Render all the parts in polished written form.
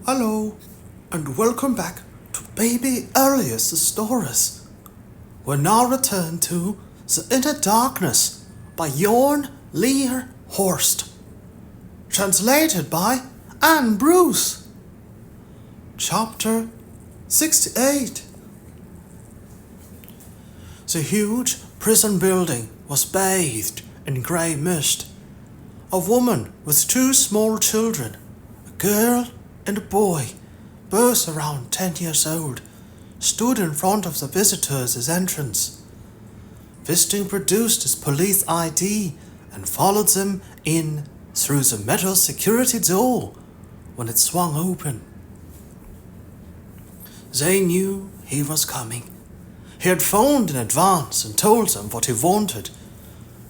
Hello, and welcome back to Baby Earliest Stories. We'll now return to The Inner Darkness by Jørn Lier Horst. Translated by Anne Bruce. Chapter 68. The huge prison building was bathed in grey mist. A woman with two small children, a girl and a boy, both around 10 years old, stood in front of the visitors' entrance. Wisting produced his police ID and followed them in through the metal security door when it swung open. They knew he was coming. He had phoned in advance and told them what he wanted.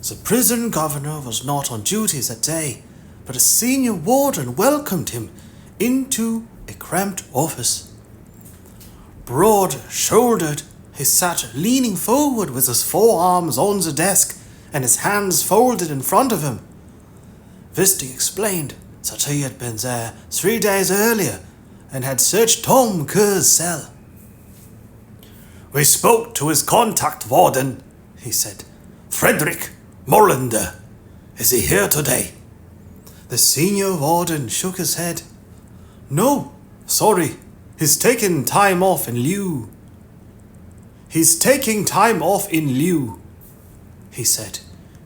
The prison governor was not on duty that day, but a senior warden welcomed him into a cramped office. Broad-shouldered, he sat leaning forward with his forearms on the desk and his hands folded in front of him. Wisting explained that he had been there 3 days earlier and had searched Tom Kerr's cell. "We spoke to his contact warden," he said. "Frederick Molander. Is he here today?" The senior warden shook his head. "No, sorry. He's taking time off in lieu." He said.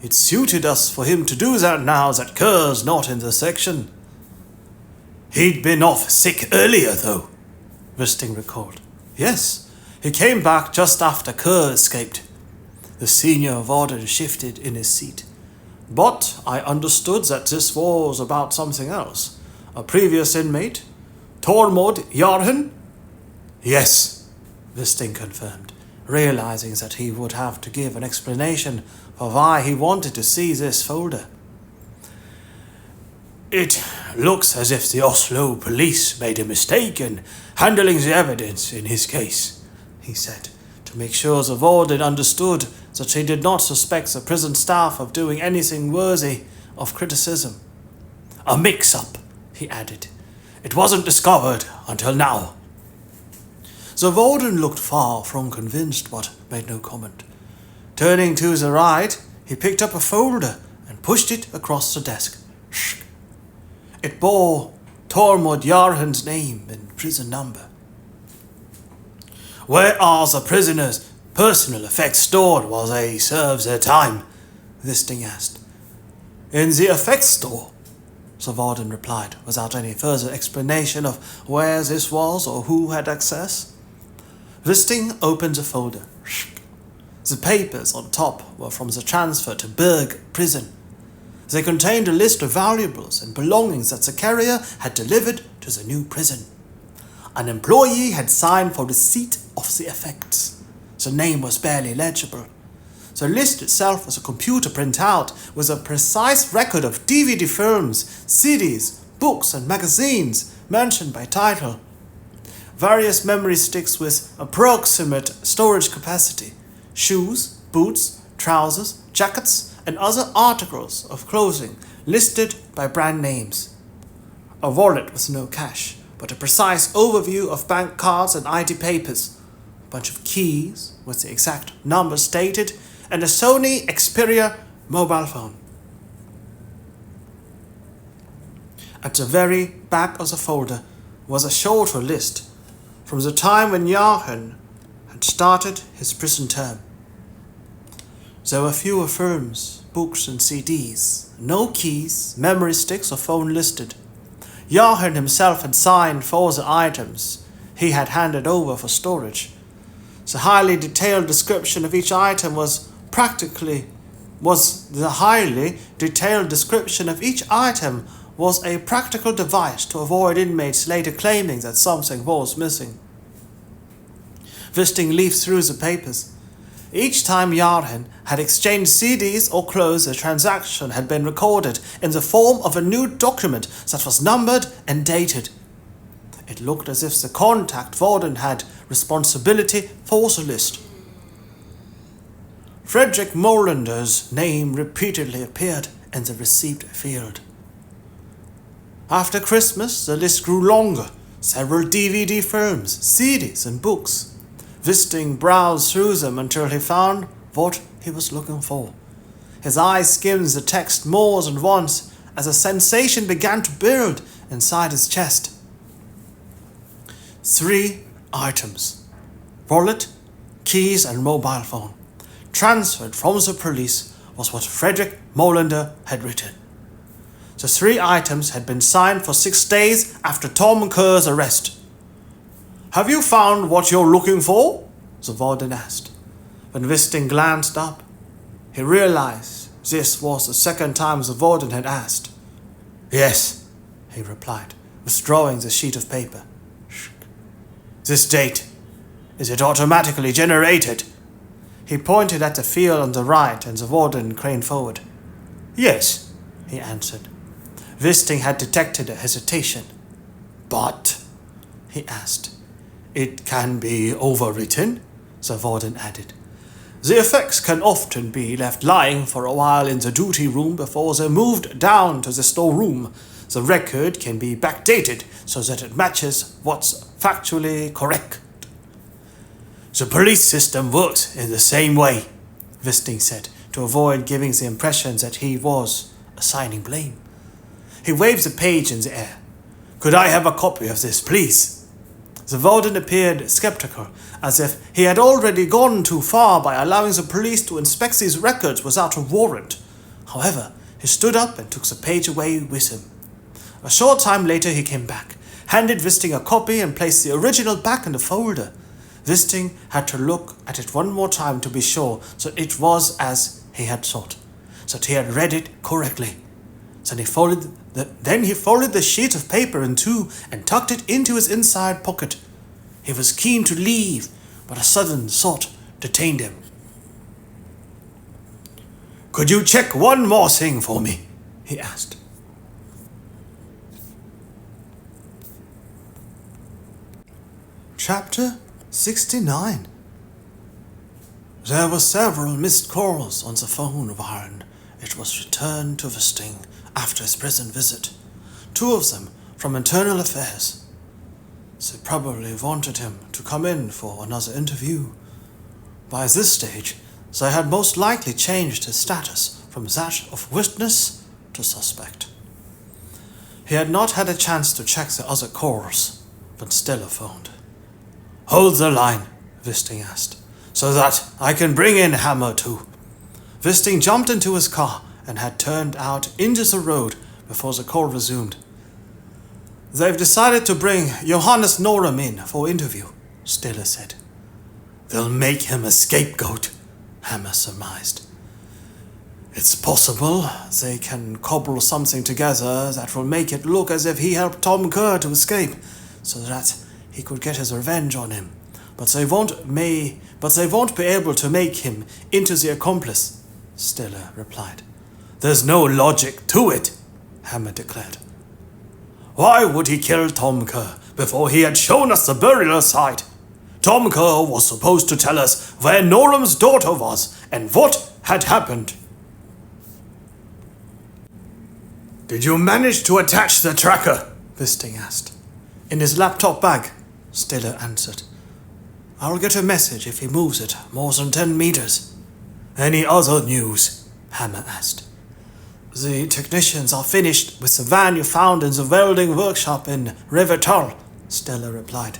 "It suited us for him to do that now that Kerr's not in the section." "He'd been off sick earlier, though," Wisting recalled. "Yes, he came back just after Kerr escaped." The senior warden shifted in his seat. "But I understood that this was about something else. A previous inmate? Tormod Jarhen?" "Yes," Wisting confirmed, realizing that he would have to give an explanation for why he wanted to see this folder. "It looks as if the Oslo police made a mistake in handling the evidence in his case," he said, to make sure the warden understood that he did not suspect the prison staff of doing anything worthy of criticism. "A mix-up," he added. "It wasn't discovered until now." The warden looked far from convinced but made no comment. Turning to the right, he picked up a folder and pushed it across the desk. It bore Tormod Jarhen's name and prison number. "Where are the prisoners' personal effects stored while they serve their time?" Wisting asked. "In the effects store," the warden replied, without any further explanation of where this was or who had access. Wisting opened the folder. The papers on top were from the transfer to Berg prison. They contained a list of valuables and belongings that the carrier had delivered to the new prison. An employee had signed for receipt of the effects. The name was barely legible. The list itself was a computer printout with a precise record of DVD films, CDs, books and magazines mentioned by title. Various memory sticks with approximate storage capacity, shoes, boots, trousers, jackets, and other articles of clothing listed by brand names. A wallet with no cash, but a precise overview of bank cards and ID papers, a bunch of keys with the exact number stated, and a Sony Xperia mobile phone. At the very back of the folder was a shorter list from the time when Jarhen had started his prison term. There were fewer films, books and CDs, no keys, memory sticks or phone listed. Jarhen himself had signed for the items he had handed over for storage. The highly detailed description of each item was a practical device to avoid inmates later claiming that something was missing. Wisting leafed through the papers. Each time Jarhen had exchanged CDs or clothes, a transaction had been recorded in the form of a new document that was numbered and dated. It looked as if the contact warden had responsibility for the list. Frederick Molander's name repeatedly appeared in the receipt field. After Christmas, the list grew longer, several DVD films, CDs and books. Wisting browsed through them until he found what he was looking for. His eye skimmed the text more than once as a sensation began to build inside his chest. 3 items: wallet, keys and mobile phone, transferred from the police, was what Frederick Molander had written. The 3 items had been signed for 6 days after Tom Kerr's arrest. "Have you found what you're looking for?" the warden asked. When Wisting glanced up, he realized this was the second time the warden had asked. "Yes," he replied, withdrawing the sheet of paper. "This date, is it automatically generated?" He pointed at the field on the right, and the warden craned forward. "Yes," he answered. Wisting had detected a hesitation. "But," he asked, "it can be overwritten?" the warden added. "The effects can often be left lying for a while in the duty room before they're moved down to the storeroom. The record can be backdated so that it matches what's factually correct." "The police system works in the same way," Wisting said, to avoid giving the impression that he was assigning blame. He waved the page in the air. "Could I have a copy of this, please?" The warden appeared skeptical, as if he had already gone too far by allowing the police to inspect these records without a warrant. However, he stood up and took the page away with him. A short time later he came back, handed Wisting a copy and placed the original back in the folder. Wisting had to look at it one more time to be sure that it was as he had thought, that he had read it correctly. Then he folded the sheet of paper in 2 and tucked it into his inside pocket. He was keen to leave, but a sudden thought detained him. "Could you check one more thing for me?" he asked. Chapter 69. There were several missed calls on the phone while it was returned to Wisting after his prison visit, 2 of them from Internal Affairs. They probably wanted him to come in for another interview. By this stage, they had most likely changed his status from that of witness to suspect. He had not had a chance to check the other calls, but Stella phoned. "Hold the line," Wisting asked, "so that I can bring in Hammer too." Wisting jumped into his car and had turned out into the road before the call resumed. "They've decided to bring Johannes Norum in for interview," Stella said. "They'll make him a scapegoat," Hammer surmised. "It's possible they can cobble something together that will make it look as if he helped Tom Kerr to escape, so that he could get his revenge on him. But they won't be able to make him into the accomplice," Stella replied. "There's no logic to it," Hammer declared. "Why would he kill Tom Kerr before he had shown us the burial site? Tom Kerr was supposed to tell us where Norum's daughter was and what had happened." "Did you manage to attach the tracker?" Wisting asked. "In his laptop bag," Stella answered. "I'll get a message if he moves it more than 10 meters. "Any other news?" Hammer asked. "The technicians are finished with the van you found in the welding workshop in Rivertal," Stella replied.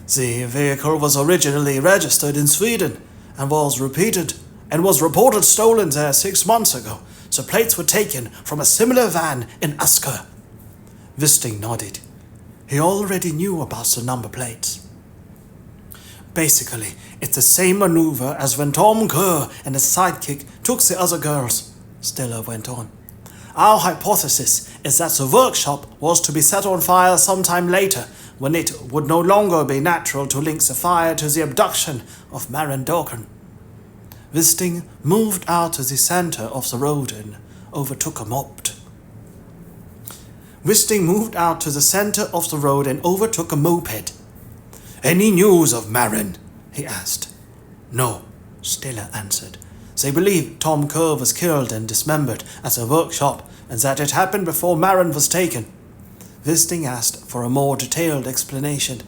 "The vehicle was originally registered in Sweden and was reported stolen there 6 months ago. The plates were taken from a similar van in Asker." Wisting nodded. He already knew about the number plates. "Basically, it's the same maneuver as when Tom Kerr and his sidekick took the other girls," Stella went on. "Our hypothesis is that the workshop was to be set on fire sometime later, when it would no longer be natural to link the fire to the abduction of Maren Dorcan." Wisting moved out to the center of the road and overtook a moped. "Any news of Maren?" he asked. "No," Stella answered. "They believe Tom Kerr was killed and dismembered at the workshop and that it happened before Maren was taken." Wisting asked for a more detailed explanation.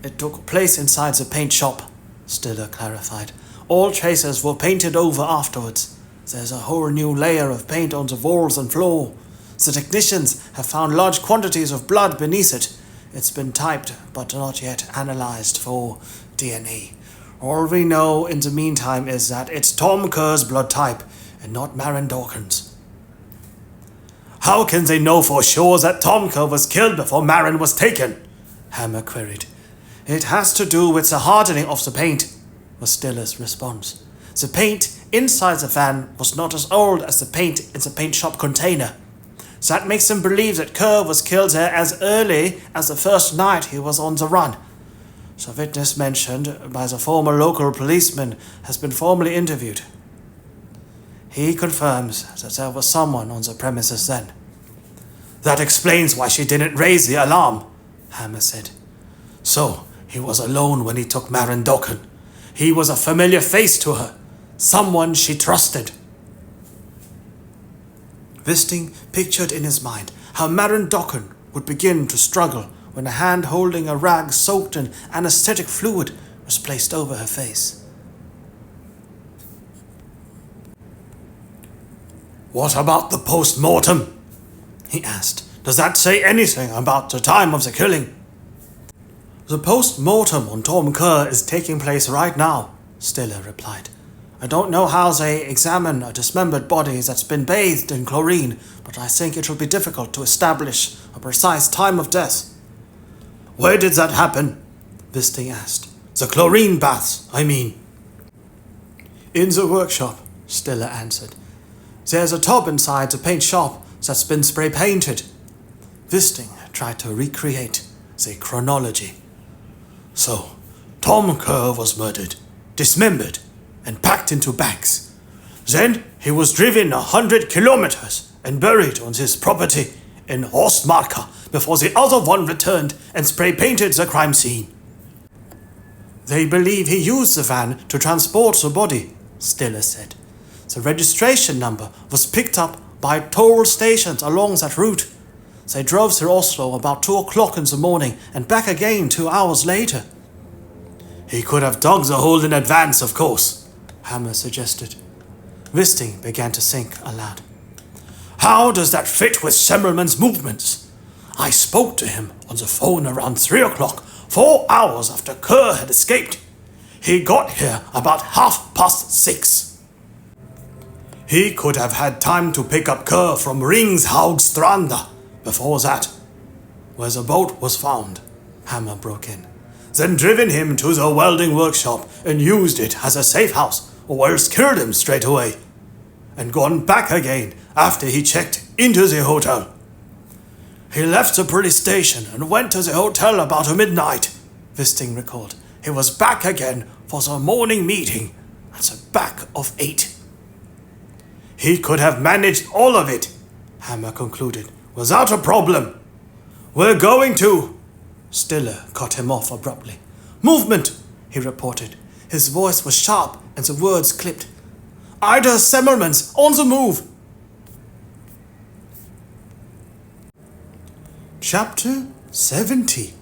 It took place inside the paint shop, Stiller clarified. All traces were painted over afterwards. There's a whole new layer of paint on the walls and floor. The technicians have found large quantities of blood beneath it. It's been typed, but not yet analyzed for DNA. All we know in the meantime is that it's Tom Kerr's blood type, and not Maren Dawkins. How can they know for sure that Tom Kerr was killed before Maren was taken? Hammer queried. It has to do with the hardening of the paint, was Stiller's response. The paint inside the van was not as old as the paint in the paint shop container. That makes them believe that Kerr was killed there as early as the first night he was on the run. The witness mentioned by the former local policeman has been formally interviewed. He confirms that there was someone on the premises then. That explains why she didn't raise the alarm, Hammer said. So, he was alone when he took Maren Dawkins. He was a familiar face to her, someone she trusted. Wisting pictured in his mind how Maren Dawkins would begin to struggle when a hand holding a rag soaked in anesthetic fluid was placed over her face. What about the post-mortem? He asked. Does that say anything about the time of the killing? The post-mortem on Tom Kerr is taking place right now, Stiller replied. I don't know how they examine a dismembered body that's been bathed in chlorine, but I think it will be difficult to establish a precise time of death. Where did that happen? Wisting asked. The chlorine baths, I mean. In the workshop, Stiller answered. There's a tub inside the paint shop that's been spray-painted. Wisting tried to recreate the chronology. So, Tom Kerr was murdered, dismembered, and packed into bags. Then he was driven 100 kilometers and buried on his property in Horstmarka before the other one returned and spray-painted the crime scene. They believe he used the van to transport the body, Stiller said. The registration number was picked up by toll stations along that route. They drove through Oslo about 2 o'clock in the morning and back again 2 hours later. He could have dug the hole in advance, of course, Hammer suggested. Wisting began to think aloud. How does that fit with Semmelmann's movements? I spoke to him on the phone around 3 o'clock, 4 hours after Kerr had escaped. He got here about 6:30. He could have had time to pick up Kerr from Ringshaugstranda before that, where the boat was found, Hammer broke in. Then driven him to the welding workshop and used it as a safe house, or else killed him straight away, and gone back again after he checked into the hotel. He left the police station and went to the hotel about midnight, Wisting recalled. He was back again for the morning meeting at the back of 8. He could have managed all of it, Hammer concluded, without a problem. We're going to... Stiller cut him off abruptly. Movement, he reported. His voice was sharp and the words clipped. Ida Semmelmann's on the move. Chapter 70.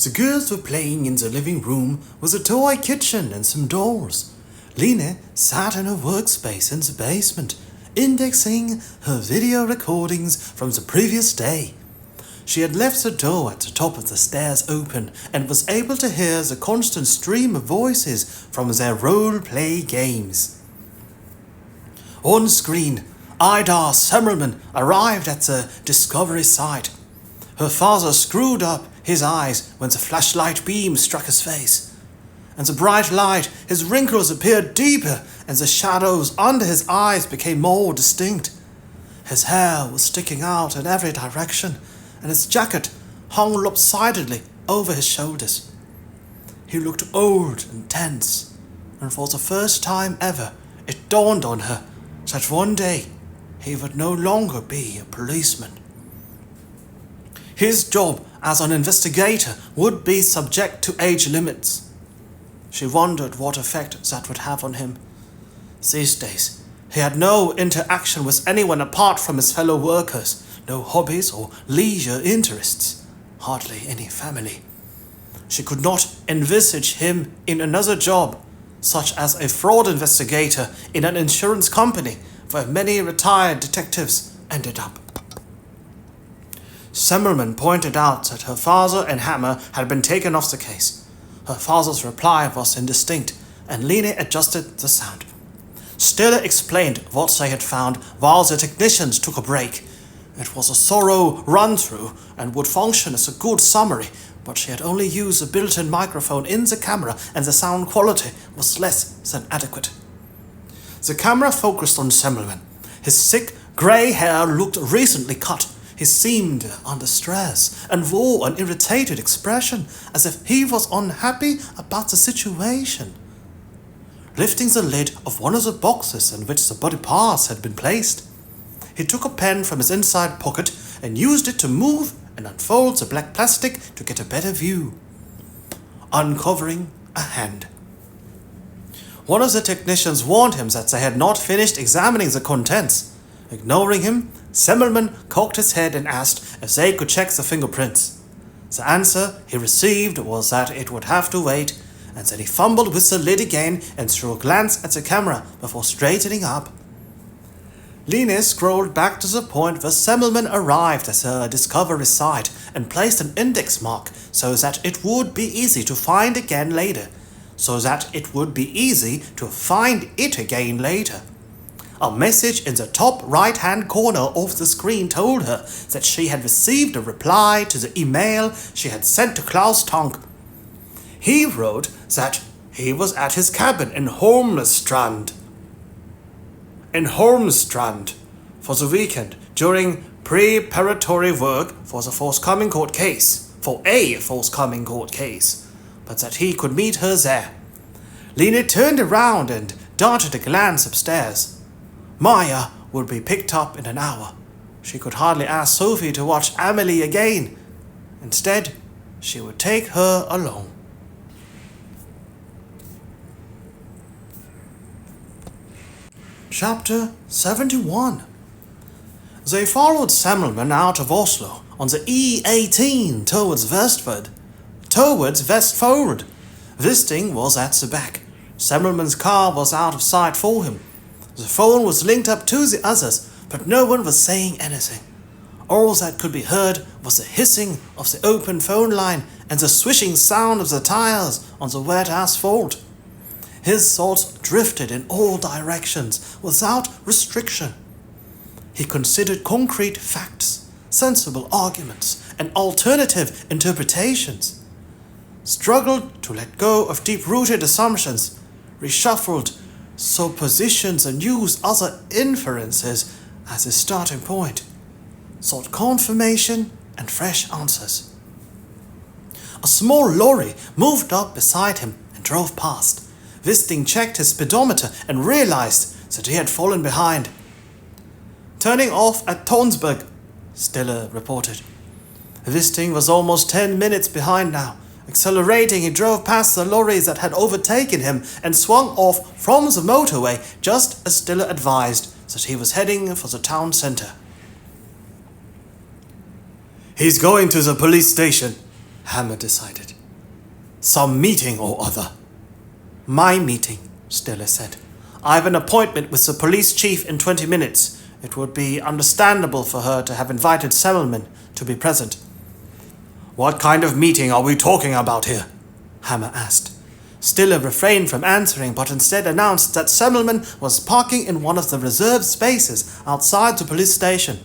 The girls were playing in the living room with a toy kitchen and some dolls. Lena sat in her workspace in the basement, indexing her video recordings from the previous day. She had left the door at the top of the stairs open and was able to hear the constant stream of voices from their role-play games. On screen, Ida Semmelmann arrived at the Discovery site. Her father screwed up his eyes when the flashlight beam struck his face. And the bright light, his wrinkles appeared deeper, and the shadows under his eyes became more distinct. His hair was sticking out in every direction, and his jacket hung lopsidedly over his shoulders. He looked old and tense, and for the first time ever, it dawned on her that one day he would no longer be a policeman. His job as an investigator would be subject to age limits. She wondered what effect that would have on him. These days, he had no interaction with anyone apart from his fellow workers, no hobbies or leisure interests, hardly any family. She could not envisage him in another job, such as a fraud investigator in an insurance company where many retired detectives ended up. Semmelman pointed out that her father and Hammer had been taken off the case. Her father's reply was indistinct, and Line adjusted the sound. Stiller explained what they had found while the technicians took a break. It was a thorough run-through and would function as a good summary, but she had only used a built-in microphone in the camera and the sound quality was less than adequate. The camera focused on Semmelman. His thick, grey hair looked recently cut. He seemed under stress and wore an irritated expression, as if he was unhappy about the situation. Lifting the lid of one of the boxes in which the body parts had been placed, he took a pen from his inside pocket and used it to move and unfold the black plastic to get a better view, uncovering a hand. One of the technicians warned him that they had not finished examining the contents. Ignoring him, Semmelman cocked his head and asked if they could check the fingerprints. The answer he received was that it would have to wait, and then he fumbled with the lid again and threw a glance at the camera before straightening up. Line scrolled back to the point where Semmelman arrived at her discovery site and placed an index mark so that it would be easy to find again later. A message in the top right-hand corner of the screen told her that she had received a reply to the email she had sent to Klaus Tonk. He wrote that he was at his cabin in Holmestrand for the weekend during preparatory work for a forthcoming court case, but that he could meet her there. Line turned around and darted a glance upstairs. Maya would be picked up in an hour. She could hardly ask Sophie to watch Amelie again. Instead, she would take her along. Chapter 71. They followed Semmelman out of Oslo on the E18 towards Vestfold. Wisting was at the back. Semmelman's car was out of sight for him. The phone was linked up to the others, but no one was saying anything. All that could be heard was the hissing of the open phone line and the swishing sound of the tires on the wet asphalt. His thoughts drifted in all directions without restriction. He considered concrete facts, sensible arguments, and alternative interpretations, struggled to let go of deep-rooted assumptions, reshuffled suppositions and used other inferences as his starting point, sought confirmation and fresh answers. A small lorry moved up beside him and drove past. Wisting checked his speedometer and realized that he had fallen behind. Turning off at Tonsberg, Stiller reported. Wisting was almost 10 minutes behind now. Accelerating, he drove past the lorries that had overtaken him and swung off from the motorway just as Stiller advised that he was heading for the town centre. He's going to the police station, Hammer decided. Some meeting or other. My meeting, Stiller said. I have an appointment with the police chief in 20 minutes. It would be understandable for her to have invited Semmelman to be present. What kind of meeting are we talking about here? Hammer asked. Stiller refrained from answering, but instead announced that Semmelman was parking in one of the reserved spaces outside the police station.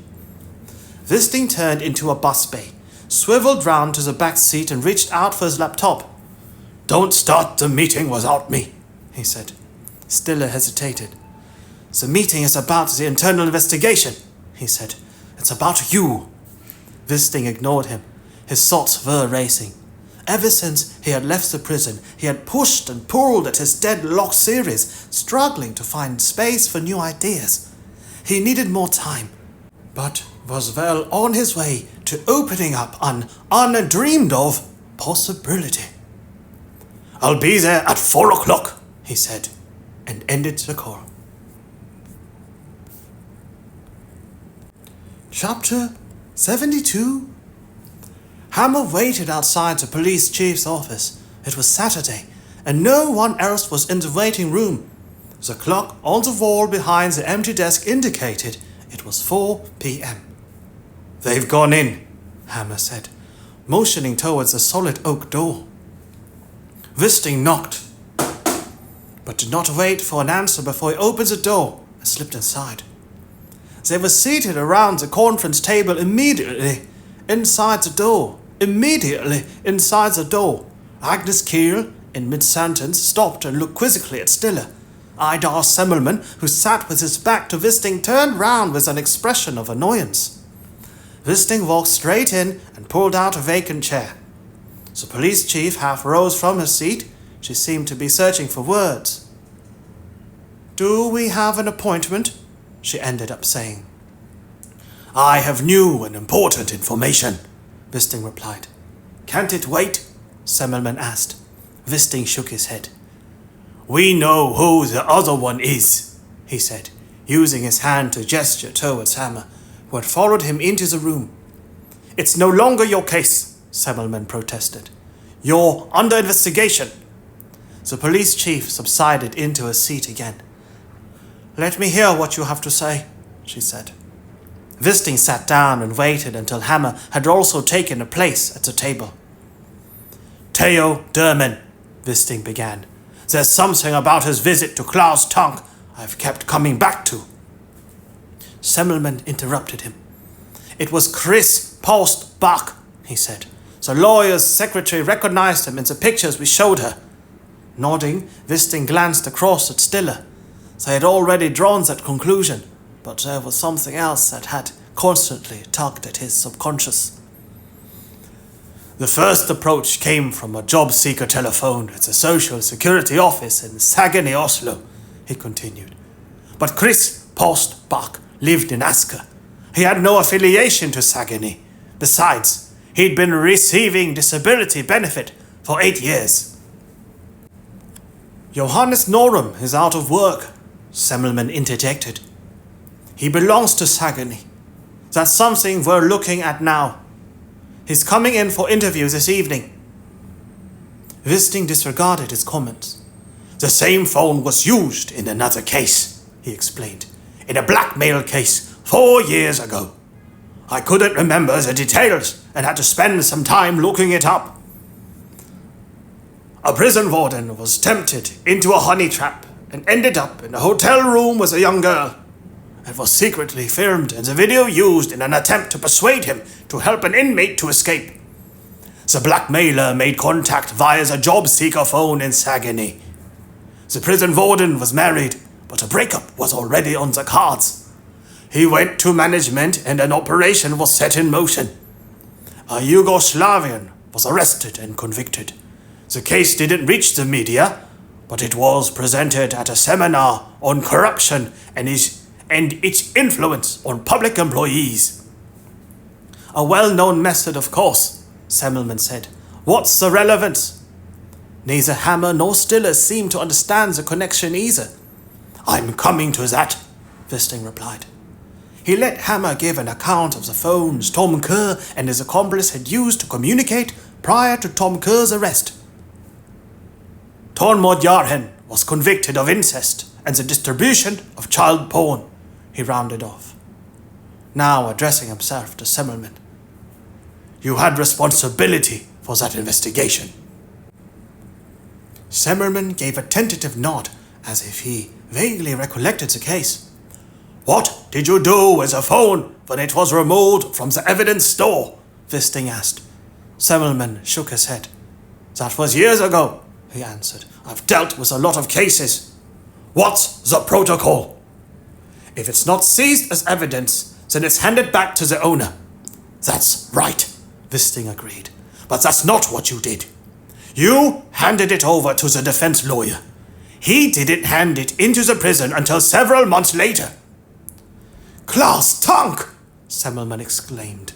Wisting turned into a bus bay, swiveled round to the back seat and reached out for his laptop. Don't start the meeting without me, he said. Stiller hesitated. The meeting is about the internal investigation, he said. It's about you. Wisting ignored him. His thoughts were racing. Ever since he had left the prison, he had pushed and pulled at his deadlock series, struggling to find space for new ideas. He needed more time, but was well on his way to opening up an undreamed-of possibility. I'll be there at 4 o'clock, he said, and ended the call. Chapter 72? Hammer waited outside the police chief's office. It was Saturday, and no one else was in the waiting room. The clock on the wall behind the empty desk indicated it was 4 p.m. "They've gone in," Hammer said, motioning towards the solid oak door. Wisting knocked, but did not wait for an answer before he opened the door and slipped inside. They were seated around the conference table immediately inside the door. Agnes Keel, in mid-sentence, stopped and looked quizzically at Stiller. Idar Semmelman, who sat with his back to Wisting, turned round with an expression of annoyance. Wisting walked straight in and pulled out a vacant chair. The police chief half rose from her seat. She seemed to be searching for words. "Do we have an appointment?" she ended up saying. "I have new and important information," Wisting replied. "Can't it wait?" Semmelman asked. Wisting shook his head. "We know who the other one is," he said, using his hand to gesture towards Hammer, who had followed him into the room. "It's no longer your case," Semmelman protested. "You're under investigation." The police chief subsided into her seat again. "Let me hear what you have to say," she said. Wisting sat down and waited until Hammer had also taken a place at the table. "Theo Derman," Wisting began. "There's something about his visit to Klaus Tonk I've kept coming back to." Semmelman interrupted him. "It was Chris Post-Bach," he said. "The lawyer's secretary recognized him in the pictures we showed her." Nodding, Wisting glanced across at Stiller. They had already drawn that conclusion, but there was something else that had constantly tugged at his subconscious. "The first approach came from a job seeker telephone at the Social Security office in Sagene, Oslo," he continued. "But Chris Post-Bach lived in Asker. He had no affiliation to Sagene. Besides, he'd been receiving disability benefit for 8 years. "Johannes Norum is out of work," Semmelman interjected. "He belongs to Sagene. That's something we're looking at now. He's coming in for interview this evening." Wisting disregarded his comments. "The same phone was used in another case," he explained. "In a blackmail case 4 years ago. I couldn't remember the details and had to spend some time looking it up. A prison warden was tempted into a honey trap and ended up in a hotel room with a young girl. It was secretly filmed and the video used in an attempt to persuade him to help an inmate to escape. The blackmailer made contact via the job seeker phone in Sagene. The prison warden was married, but a breakup was already on the cards. He went to management and an operation was set in motion. A Yugoslavian was arrested and convicted. The case didn't reach the media, but it was presented at a seminar on corruption and its influence on public employees." "A well-known method, of course," Semmelman said. "What's the relevance?" Neither Hammer nor Stiller seemed to understand the connection either. "I'm coming to that," Wisting replied. He let Hammer give an account of the phones Tom Kerr and his accomplice had used to communicate prior to Tom Kerr's arrest. "Tormod Jarhen was convicted of incest and the distribution of child porn," he rounded off, now addressing himself to Semmelman. "You had responsibility for that investigation." Semmelman gave a tentative nod, as if he vaguely recollected the case. "What did you do with the phone when it was removed from the evidence store?" Wisting asked. Semmelman shook his head. "That was years ago," he answered. "I've dealt with a lot of cases." "What's the protocol?" "If it's not seized as evidence, then it's handed back to the owner." "That's right," Wisting agreed. "But that's not what you did. You handed it over to the defense lawyer. He didn't hand it into the prison until several months later." "Klaus Tonk!" Semmelman exclaimed.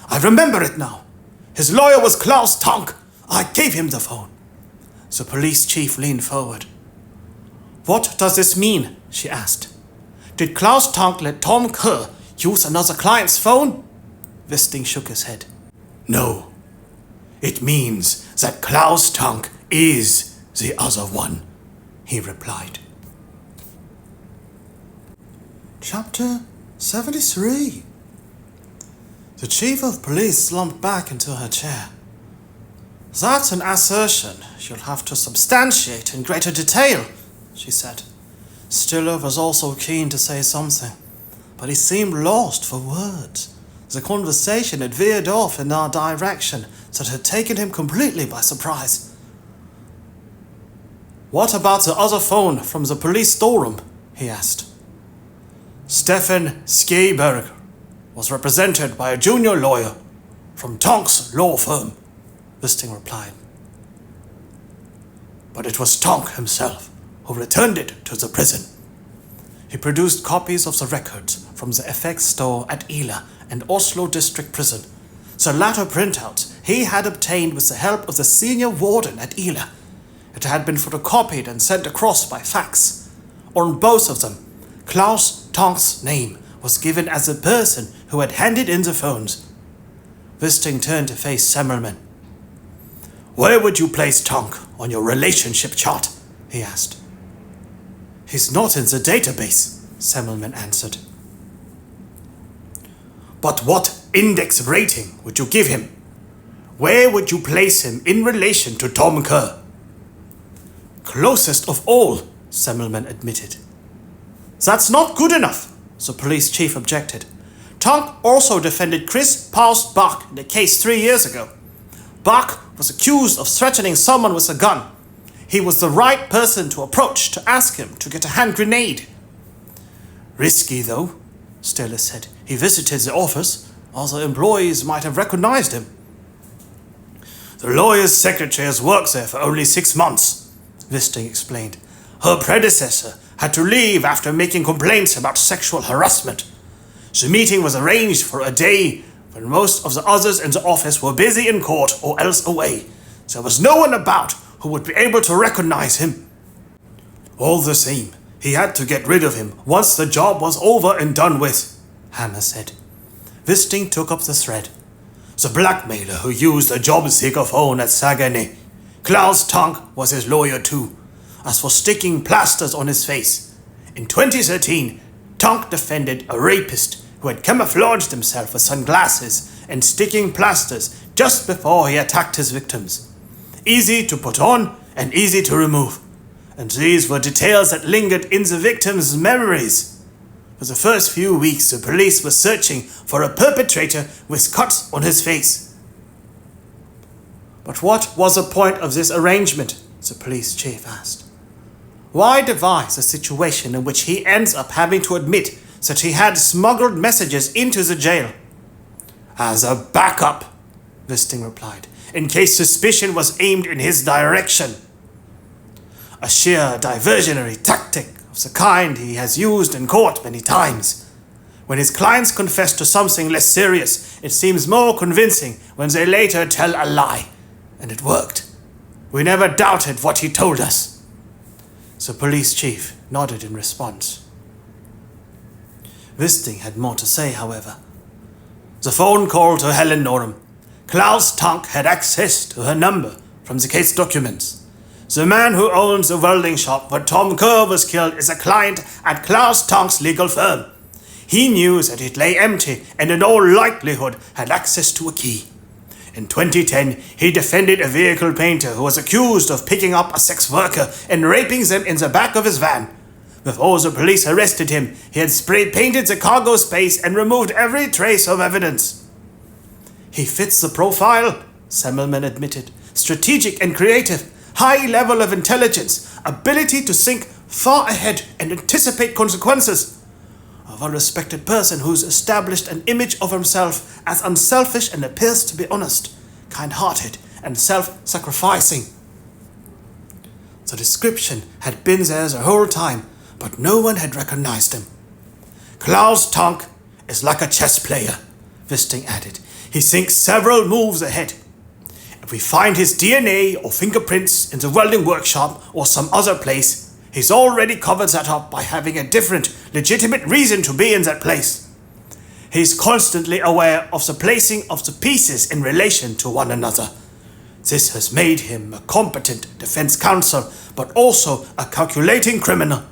"I remember it now. His lawyer was Klaus Tonk. I gave him the phone." The police chief leaned forward. "What does this mean?" she asked. "Did Klaus Tonk let Tom Kerr use another client's phone?" Wisting shook his head. No. It means that Klaus Tonk is the other one, he replied. Chapter 73. The chief of police slumped back into her chair. That's an assertion you'll have to substantiate in greater detail, she said. Stiller was also keen to say something, but he seemed lost for words. The conversation had veered off in our direction that had taken him completely by surprise. What about the other phone from the police storeroom? He asked. Stefan Skieberg was represented by a junior lawyer from Tonk's law firm, Wisting replied. But it was Tonk himself who returned it to the prison. He produced copies of the records from the FX store at Ila and Oslo District Prison. The latter printouts he had obtained with the help of the senior warden at Ila. It had been photocopied and sent across by fax. On both of them, Klaus Tonk's name was given as the person who had handed in the phones. Wisting turned to face Semmelmann. Where would you place Tonk on your relationship chart? He asked. He's not in the database, Semmelmann answered. But what index rating would you give him? Where would you place him in relation to Tom Kerr? Closest of all, Semmelmann admitted. That's not good enough, the police chief objected. Tonk also defended Chris Paus Bach in the case 3 years ago. Bach was accused of threatening someone with a gun. He was the right person to approach to ask him to get a hand grenade. Risky, though, Stiller said. He visited the office. Other employees might have recognized him. The lawyer's secretary has worked there for only 6 months, Wisting explained. Her predecessor had to leave after making complaints about sexual harassment. The meeting was arranged for a day when most of the others in the office were busy in court or else away. There was no one about who would be able to recognize him. All the same, he had to get rid of him once the job was over and done with, Hammer said. Wisting took up the thread. The blackmailer who used a job seeker phone at Saguenay. Klaus Tonk was his lawyer too. As for sticking plasters on his face, in 2013, Tonk defended a rapist who had camouflaged himself with sunglasses and sticking plasters just before he attacked his victims. Easy to put on and easy to remove. And these were details that lingered in the victims' memories. For the first few weeks, the police were searching for a perpetrator with cuts on his face. But what was the point of this arrangement? The police chief asked. Why devise a situation in which he ends up having to admit that he had smuggled messages into the jail? As a backup, Wisting replied, in case suspicion was aimed in his direction. A sheer diversionary tactic of the kind he has used in court many times. When his clients confess to something less serious, it seems more convincing when they later tell a lie. And it worked. We never doubted what he told us. The police chief nodded in response. Wisting had more to say, however. The phone call to Helen Norum. Klaus Tonk had access to her number from the case documents. The man who owns the welding shop where Tom Kerr was killed is a client at Klaus Tonk's legal firm. He knew that it lay empty and in all likelihood had access to a key. In 2010, he defended a vehicle painter who was accused of picking up a sex worker and raping them in the back of his van. Before the police arrested him, he had spray-painted the cargo space and removed every trace of evidence. He fits the profile, Semmelmann admitted. Strategic and creative, high level of intelligence, ability to think far ahead and anticipate consequences. A well-respected person who's established an image of himself as unselfish and appears to be honest, kind-hearted, and self-sacrificing. The description had been there the whole time, but no one had recognized him. Klaus Tonk is like a chess player, Wisting added. He thinks several moves ahead. If we find his DNA or fingerprints in the welding workshop or some other place, he's already covered that up by having a different, legitimate reason to be in that place. He is constantly aware of the placing of the pieces in relation to one another. This has made him a competent defense counsel, but also a calculating criminal.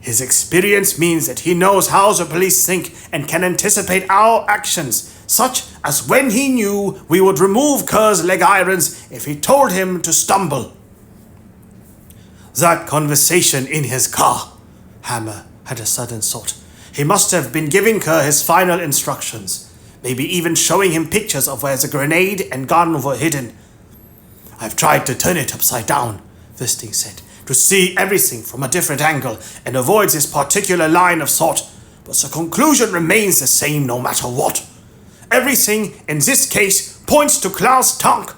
His experience means that he knows how the police think and can anticipate our actions, such as when he knew we would remove Kerr's leg irons if he told him to stumble. That conversation in his car. Hammer had a sudden thought. He must have been giving Kerr his final instructions, maybe even showing him pictures of where the grenade and gun were hidden. I've tried to turn it upside down, Wisting said, to see everything from a different angle and avoid this particular line of thought, but the conclusion remains the same no matter what. Everything in this case points to Klaus Tonk.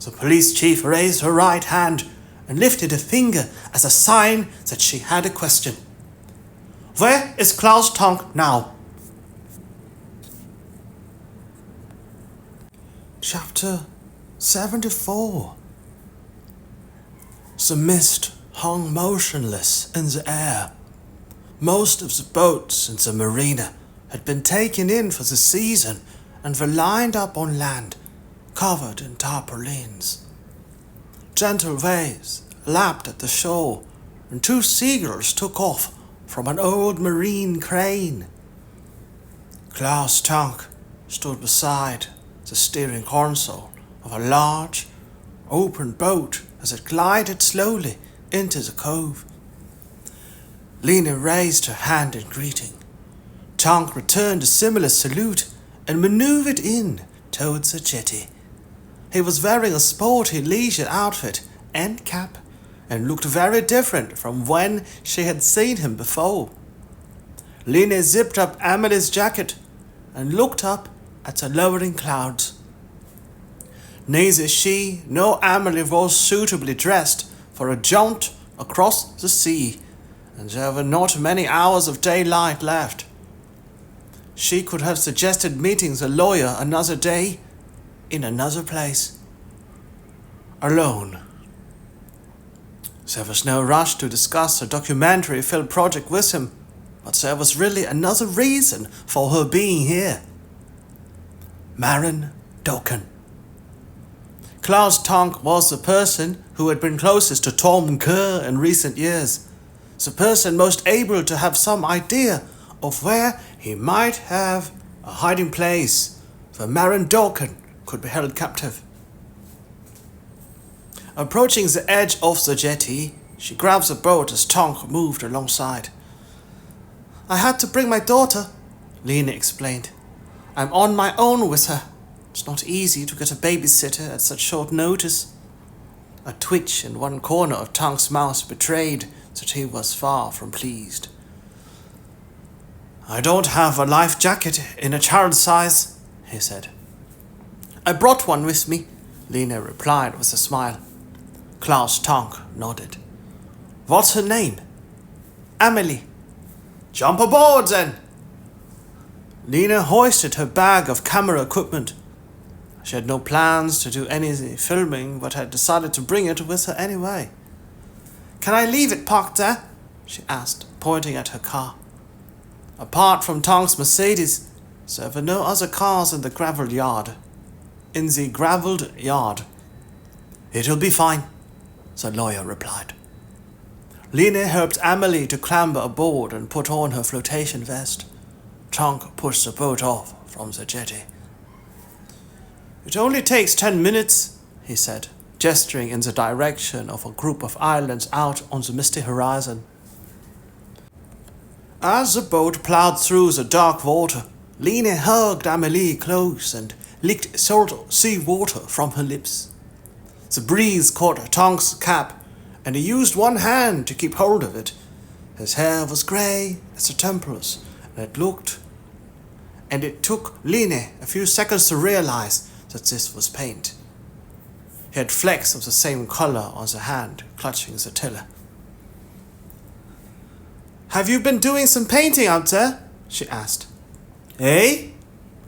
The police chief raised her right hand and lifted a finger as a sign that she had a question. Where is Klaus Tonk now? Chapter 74. The mist hung motionless in the air. Most of the boats in the marina had been taken in for the season and were lined up on land, covered in tarpaulins. Gentle waves lapped at the shore, and 2 seagulls took off from an old marine crane. Klaus Tonk stood beside the steering console of a large, open boat as it glided slowly into the cove. Lena raised her hand in greeting. Tonk returned a similar salute and maneuvered in towards the jetty. He was wearing a sporty leisure outfit and cap, and looked very different from when she had seen him before. Lena zipped up Amelie's jacket and looked up at the lowering clouds. Neither she nor Amelie was suitably dressed for a jaunt across the sea, and there were not many hours of daylight left. She could have suggested meeting the lawyer another day, in another place. Alone. There was no rush to discuss her documentary film project with him, but there was really another reason for her being here. Maren Doken. Klaus Tonk was the person who had been closest to Tom Kerr in recent years, the person most able to have some idea of where he might have a hiding place where Maren Doken could be held captive. Approaching the edge of the jetty, she grabbed the boat as Tonk moved alongside. I had to bring my daughter, Lena explained. I'm on my own with her. It's not easy to get a babysitter at such short notice. A twitch in one corner of Tonk's mouth betrayed that he was far from pleased. I don't have a life jacket in a child size, he said. I brought one with me, Lena replied with a smile. Klaus Tonk nodded. What's her name? Amelie. Jump aboard then. Lena hoisted her bag of camera equipment. She had no plans to do any filming, but had decided to bring it with her anyway. Can I leave it parked there? She asked, pointing at her car. Apart from Tonk's Mercedes, there were no other cars in the gravel yard. In the gravelled yard. It'll be fine, the lawyer replied. Lena helped Amelie to clamber aboard and put on her flotation vest. Tonk pushed the boat off from the jetty. It only takes 10 minutes, he said, gesturing in the direction of a group of islands out on the misty horizon. As the boat plowed through the dark water, Lena hugged Amelie close and licked salt sea water from her lips. The breeze caught Tonk's cap, and he used one hand to keep hold of it. His hair was grey as the temples, and it took Lena a few seconds to realize that this was paint. He had flecks of the same color on the hand, clutching the tiller. Have you been doing some painting out there? She asked. Eh?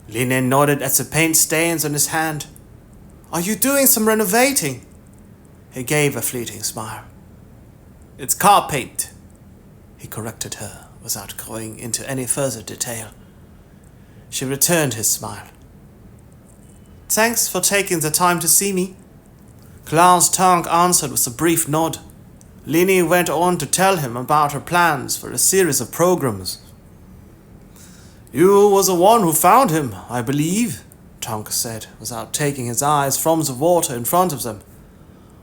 Lena nodded at the paint stains on his hand. Are you doing some renovating? He gave a fleeting smile. It's car paint, he corrected her without going into any further detail. She returned his smile. Thanks for taking the time to see me. Klaus Tank answered with a brief nod. Lini went on to tell him about her plans for a series of programs. You was the one who found him, I believe, Tank said, without taking his eyes from the water in front of them.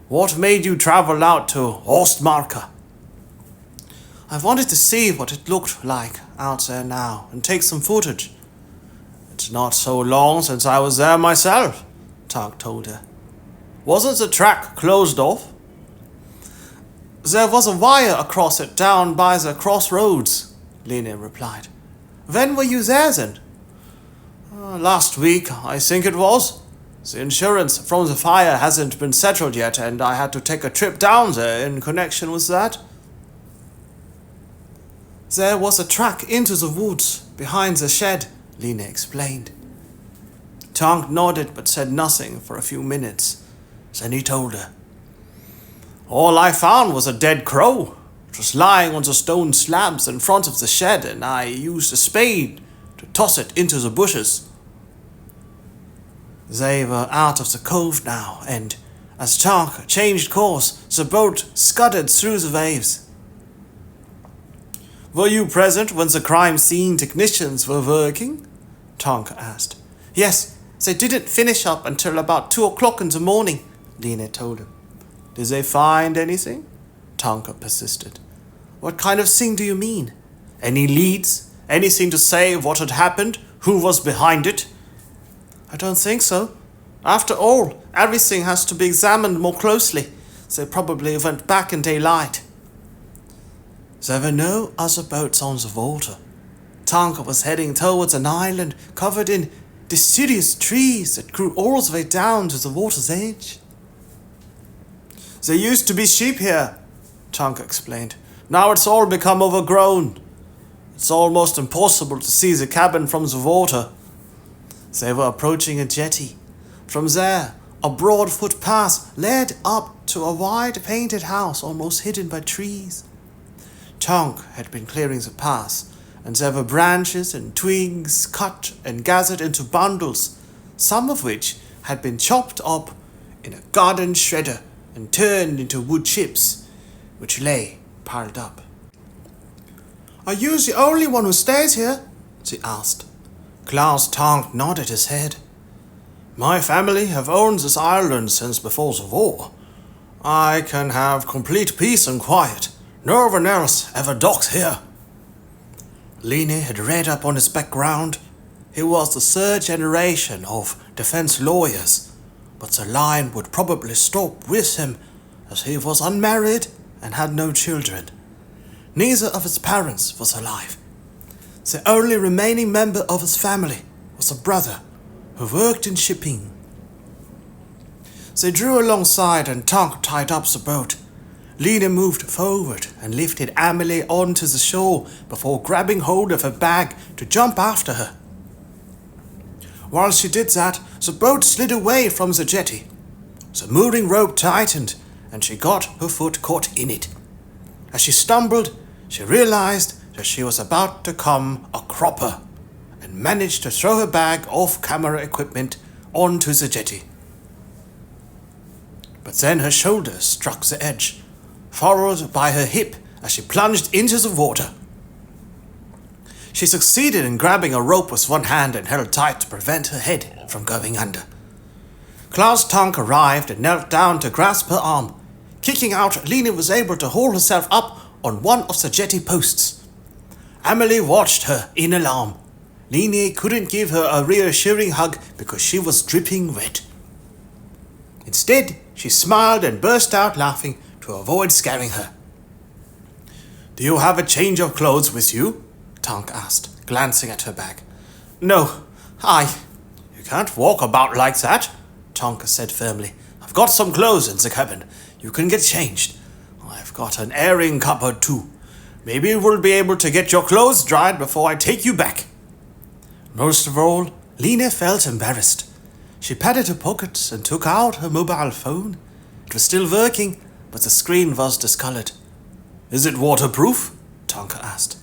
What made you travel out to Ostmarka? I wanted to see what it looked like out there now and take some footage. It's not so long since I was there myself, Tank told her. Wasn't the track closed off? There was a wire across it down by the crossroads, Lina replied. When were you there then? Last week, I think it was. The insurance from the fire hasn't been settled yet, and I had to take a trip down there in connection with that. There was a track into the woods behind the shed, Lina explained. Tank nodded but said nothing for a few minutes. Then he told her. All I found was a dead crow. It was lying on the stone slabs in front of the shed, and I used a spade to toss it into the bushes. They were out of the cove now, and as Tank changed course, the boat scudded through the waves. Were you present when the crime scene technicians were working? Tank asked. Yes, they didn't finish up until about 2 o'clock in the morning, Lina told him. Did they find anything? Tank persisted. What kind of thing do you mean? Any leads? Anything to say what had happened? Who was behind it? I don't think so. After all, everything has to be examined more closely. They probably went back in daylight. There were no other boats on the water. Tank was heading towards an island covered in deciduous trees that grew all the way down to the water's edge. There used to be sheep here, Tank explained. Now it's all become overgrown. It's almost impossible to see the cabin from the water. They were approaching a jetty. From there, a broad footpath led up to a wide painted house almost hidden by trees. Tank had been clearing the path, and there were branches and twigs cut and gathered into bundles, some of which had been chopped up in a garden shredder and turned into wood chips, which lay piled up. Are you the only one who stays here? She asked. Klaus Tank nodded his head. My family have owned this island since before the war. I can have complete peace and quiet. No one else ever docks here. Lini had read up on his background. He was the third generation of defense lawyers, but the line would probably stop with him as he was unmarried and had no children. Neither of his parents was alive. The only remaining member of his family was a brother who worked in shipping. They drew alongside and Tank tied up the boat. Lina moved forward and lifted Amelie onto the shore before grabbing hold of her bag to jump after her. While she did that, the boat slid away from the jetty. The mooring rope tightened and she got her foot caught in it. As she stumbled, she realized that she was about to come a cropper and managed to throw her bag off camera equipment onto the jetty. But then her shoulder struck the edge, followed by her hip as she plunged into the water. She succeeded in grabbing a rope with one hand and held tight to prevent her head from going under. Klaus Tank arrived and knelt down to grasp her arm. Kicking out, Lina was able to haul herself up on one of the jetty posts. Amelie watched her in alarm. Lina couldn't give her a reassuring hug because she was dripping wet. Instead, she smiled and burst out laughing to avoid scaring her. Do you have a change of clothes with you? Tank asked, glancing at her bag. No, You can't walk about like that, Tank said firmly. I've got some clothes in the cabin. You can get changed. I've got an airing cupboard too. Maybe we'll be able to get your clothes dried before I take you back. Most of all, Lina felt embarrassed. She patted her pockets and took out her mobile phone. It was still working, but the screen was discolored. Is it waterproof? Tonka asked.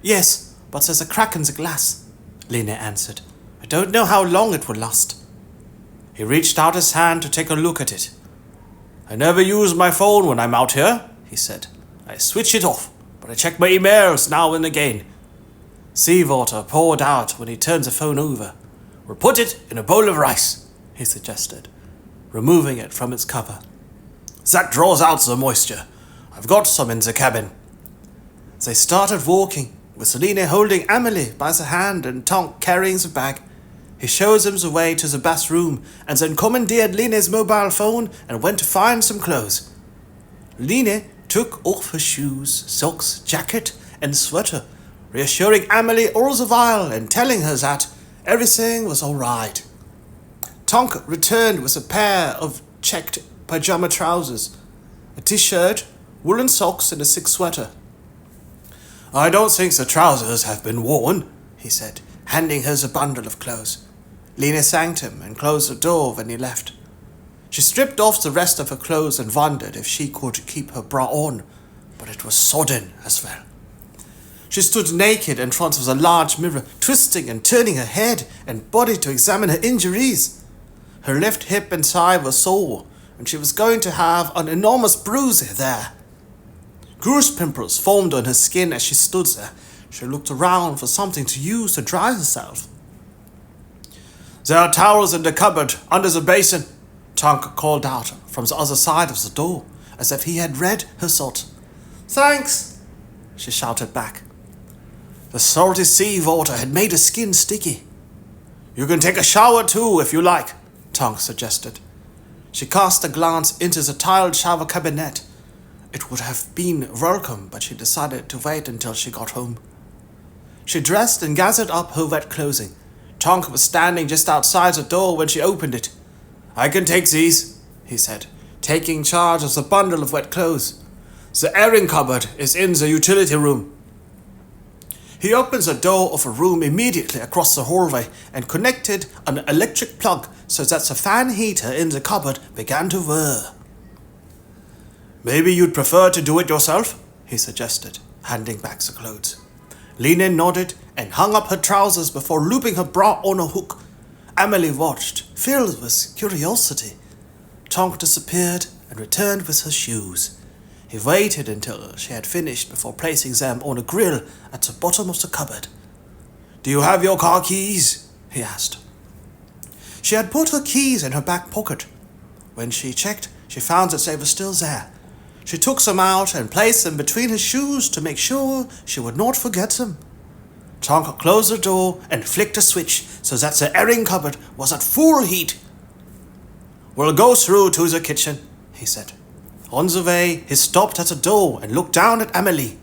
Yes, but there's a crack in the glass, Line answered. I don't know how long it will last. He reached out his hand to take a look at it. I never use my phone when I'm out here, he said. I switch it off, but I check my emails now and again. Seawater poured out when he turned the phone over. We'll put it in a bowl of rice, he suggested, removing it from its cover. That draws out the moisture. I've got some in the cabin. They started walking, with Line holding Amelie by the hand and Tonk carrying the bag. He showed them the way to the bathroom and then commandeered Line's mobile phone and went to find some clothes. Line took off her shoes, socks, jacket and sweater, reassuring Amelie all the while and telling her that everything was all right. Tonk returned with a pair of checked pajama trousers, a t-shirt, woolen socks and a thick sweater. I don't think the trousers have been worn, he said, handing her the bundle of clothes. Line thanked him and closed the door when he left. She stripped off the rest of her clothes and wondered if she could keep her bra on, but it was sodden as well. She stood naked in front of the large mirror, twisting and turning her head and body to examine her injuries. Her left hip and thigh were sore, and she was going to have an enormous bruise there. Goose pimples formed on her skin as she stood there. She looked around for something to use to dry herself. There are towels in the cupboard under the basin, Tonk called out from the other side of the door, as if he had read her thought. Thanks, she shouted back. The salty sea water had made her skin sticky. You can take a shower too, if you like, Tonk suggested. She cast a glance into the tiled shower cabinet. It would have been welcome, but she decided to wait until she got home. She dressed and gathered up her wet clothing. Tonk was standing just outside the door when she opened it. I can take these, he said, taking charge of the bundle of wet clothes. The airing cupboard is in the utility room. He opened the door of a room immediately across the hallway and connected an electric plug so that the fan heater in the cupboard began to whir. Maybe you'd prefer to do it yourself, he suggested, handing back the clothes. Line nodded and hung up her trousers before looping her bra on a hook. Amelie watched, filled with curiosity. Tonk disappeared and returned with her shoes. He waited until she had finished before placing them on a grill at the bottom of the cupboard. Do you have your car keys? He asked. She had put her keys in her back pocket. When she checked, she found that they were still there. She took them out and placed them between her shoes to make sure she would not forget them. Tonk closed the door and flicked a switch so that the airing cupboard was at full heat. We'll go through to the kitchen, he said. On the way, he stopped at the door and looked down at Amelie.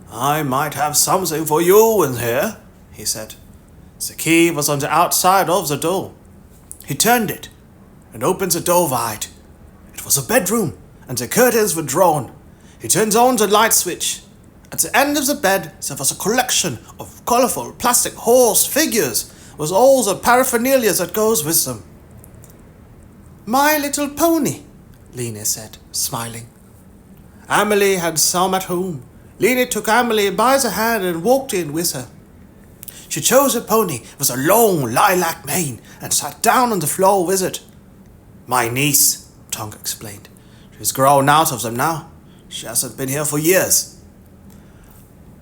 I might have something for you in here, he said. The key was on the outside of the door. He turned it and opened the door wide. It was a bedroom, and the curtains were drawn. He turned on the light switch. At the end of the bed, there was a collection of colourful plastic horse figures with all the paraphernalia that goes with them. My Little Pony, Line said, smiling. Amelie had some at home. Line took Amelie by the hand and walked in with her. She chose a pony with a long lilac mane and sat down on the floor with it. My niece, Tonk explained. She's grown out of them now. She hasn't been here for years.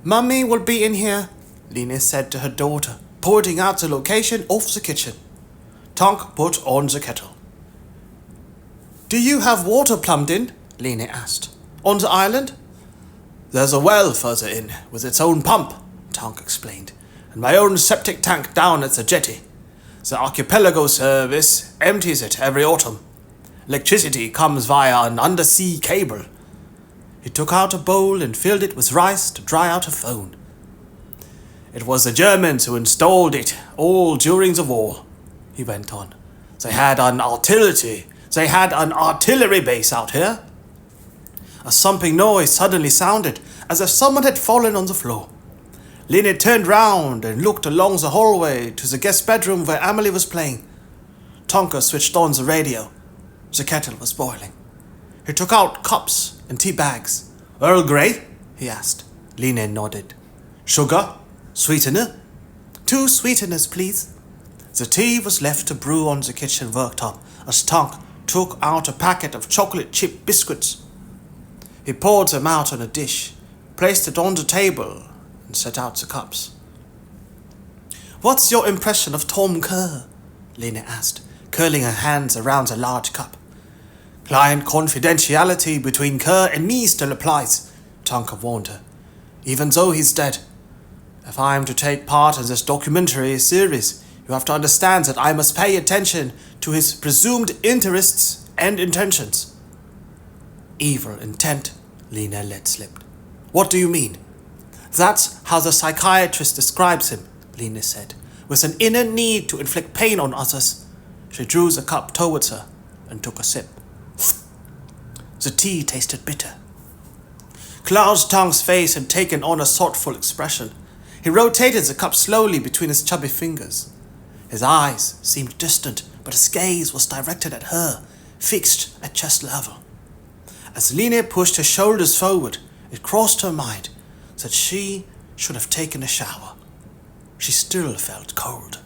Mummy will be in here, Line said to her daughter, pointing out the location of the kitchen. Tonk put on the kettle. Do you have water plumbed in? Line asked. On the island? There's a well further in, with its own pump, Tonk explained, and my own septic tank down at the jetty. The archipelago service empties it every autumn. Electricity comes via an undersea cable. He took out a bowl and filled it with rice to dry out a phone. It was the Germans who installed it all during the war, he went on. They had an artillery base out here. A thumping noise suddenly sounded, as if someone had fallen on the floor. Line turned round and looked along the hallway to the guest bedroom where Amelie was playing. Tonker switched on the radio. The kettle was boiling. He took out cups and tea bags. Earl Grey? He asked. Line nodded. Sugar? Sweetener? 2 sweeteners, please. The tea was left to brew on the kitchen worktop as Tonk took out a packet of chocolate chip biscuits. He poured them out on a dish, placed it on the table, and set out the cups. "What's your impression of Tom Kerr?" Lena asked, curling her hands around the large cup. Client confidentiality between Kerr and me still applies, Tonk warned her, even though he's dead. If I am to take part in this documentary series, you have to understand that I must pay attention to his presumed interests and intentions." "Evil intent," Lena let slip. "What do you mean?" "That's how the psychiatrist describes him," Lena said, "with an inner need to inflict pain on others." She drew the cup towards her and took a sip. The tea tasted bitter. Klaus Tonk's face had taken on a thoughtful expression. He rotated the cup slowly between his chubby fingers. His eyes seemed distant, but his gaze was directed at her, fixed at chest level. As Lena pushed her shoulders forward, it crossed her mind that she should have taken a shower. She still felt cold.